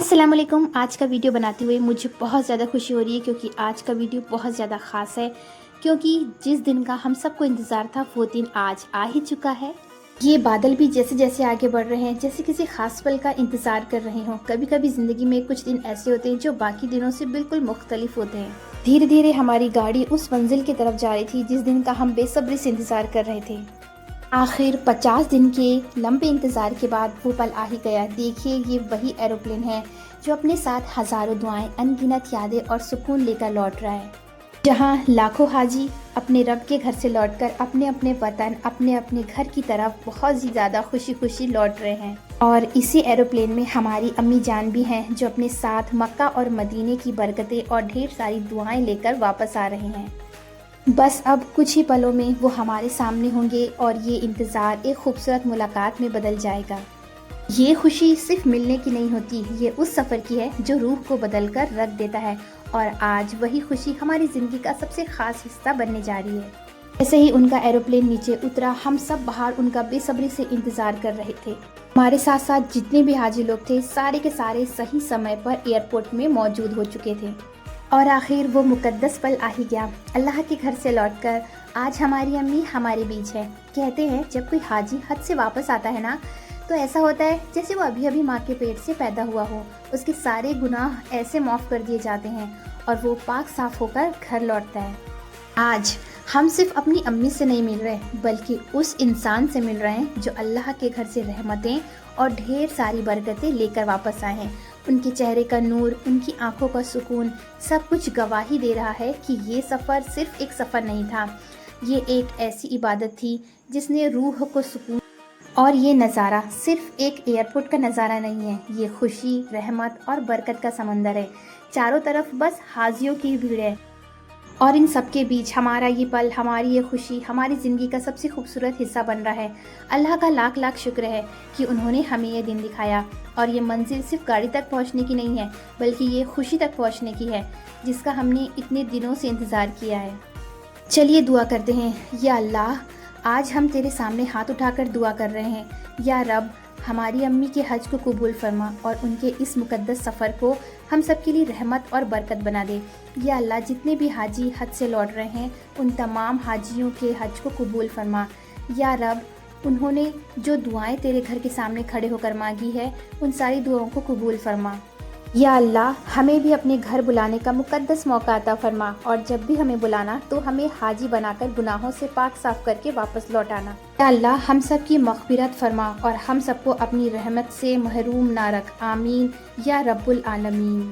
अस्सलाम वालेकुम। आज का वीडियो बनाते हुए मुझे बहुत ज़्यादा खुशी हो रही है क्योंकि आज का वीडियो बहुत ज़्यादा ख़ास है। क्योंकि जिस दिन का हम सबको इंतज़ार था वो दिन आज आ ही चुका है। ये बादल भी जैसे जैसे आगे बढ़ रहे हैं जैसे किसी ख़ास पल का इंतज़ार कर रहे हों। कभी कभी ज़िंदगी में कुछ दिन ऐसे होते हैं जो बाकी दिनों से बिल्कुल मुख्तलिफ होते हैं। धीरे धीरे हमारी गाड़ी उस मंजिल की तरफ जा रही थी जिस दिन का हम बेसब्री से इंतज़ार कर रहे थे। आखिर 50 दिन के लंबे इंतज़ार के बाद वो पल आ ही गया। देखिए, ये वही एरोप्लेन है जो अपने साथ हज़ारों दुआएं, अनगिनत यादें और सुकून लेकर लौट रहा है। जहाँ लाखों हाजी अपने रब के घर से लौटकर अपने अपने वतन, अपने अपने घर की तरफ बहुत ही ज़्यादा खुशी खुशी लौट रहे हैं। और इसी एरोप्लेन में हमारी अम्मी जान भी हैं जो अपने साथ मक्का और मदीने की बरकतें और ढेर सारी दुआएं लेकर वापस आ रहे हैं। बस अब कुछ ही पलों में वो हमारे सामने होंगे और ये इंतज़ार एक खूबसूरत मुलाकात में बदल जाएगा। ये खुशी सिर्फ मिलने की नहीं होती, ये उस सफ़र की है जो रूह को बदल कर रख देता है। और आज वही खुशी हमारी ज़िंदगी का सबसे ख़ास हिस्सा बनने जा रही है। जैसे ही उनका एरोप्लेन नीचे उतरा, हम सब बाहर उनका बेसब्री से इंतज़ार कर रहे थे। हमारे साथ साथ जितने भी हाजी लोग थे सारे के सारे सही समय पर एयरपोर्ट में मौजूद हो चुके थे। और आखिर वो मुकद्दस पल आ ही गया। अल्लाह के घर से लौटकर आज हमारी अम्मी हमारे बीच है। कहते हैं जब कोई हाजी हज से वापस आता है ना, तो ऐसा होता है जैसे वो अभी अभी माँ के पेट से पैदा हुआ हो। उसके सारे गुनाह ऐसे माफ़ कर दिए जाते हैं और वो पाक साफ होकर घर लौटता है। आज हम सिर्फ अपनी अम्मी से नहीं मिल रहे बल्कि उस इंसान से मिल रहे हैं जो अल्लाह के घर से रहमतें और ढेर सारी बरकतें लेकर वापस आए हैं। उनके चेहरे का नूर, उनकी आंखों का सुकून, सब कुछ गवाही दे रहा है कि ये सफ़र सिर्फ एक सफ़र नहीं था, ये एक ऐसी इबादत थी जिसने रूह को सुकून। और ये नज़ारा सिर्फ एक एयरपोर्ट का नज़ारा नहीं है, ये खुशी, रहमत और बरकत का समंदर है। चारों तरफ बस हाजियों की भीड़ है और इन सब के बीच हमारा ये पल, हमारी ये खुशी हमारी ज़िंदगी का सबसे खूबसूरत हिस्सा बन रहा है। अल्लाह का लाख लाख शुक्र है कि उन्होंने हमें ये दिन दिखाया। और ये मंजिल सिर्फ गाड़ी तक पहुंचने की नहीं है बल्कि ये खुशी तक पहुंचने की है जिसका हमने इतने दिनों से इंतज़ार किया है। चलिए दुआ करते हैं। या अल्लाह, आज हम तेरे सामने हाथ उठाकर दुआ कर रहे हैं। या रब, हमारी अम्मी के हज को कबूल फरमा और उनके इस मुकद्दस सफ़र को हम सब के लिए रहमत और बरकत बना दे। या अल्लाह, जितने भी हाजी हज से लौट रहे हैं उन तमाम हाजियों के हज को कबूल फरमा। या रब, उन्होंने जो दुआएं तेरे घर के सामने खड़े होकर मांगी है उन सारी दुआओं को कबूल फरमा। या अल्लाह, हमें भी अपने घर बुलाने का मुकद्दस मौका अता फरमा और जब भी हमें बुलाना तो हमें हाजी बनाकर गुनाहों से पाक साफ करके वापस लौटाना। या अल्लाह, हम सब की मग़फ़िरत फरमा और हम सबको अपनी रहमत से महरूम ना रख। आमीन या रब्बुल आलमीन।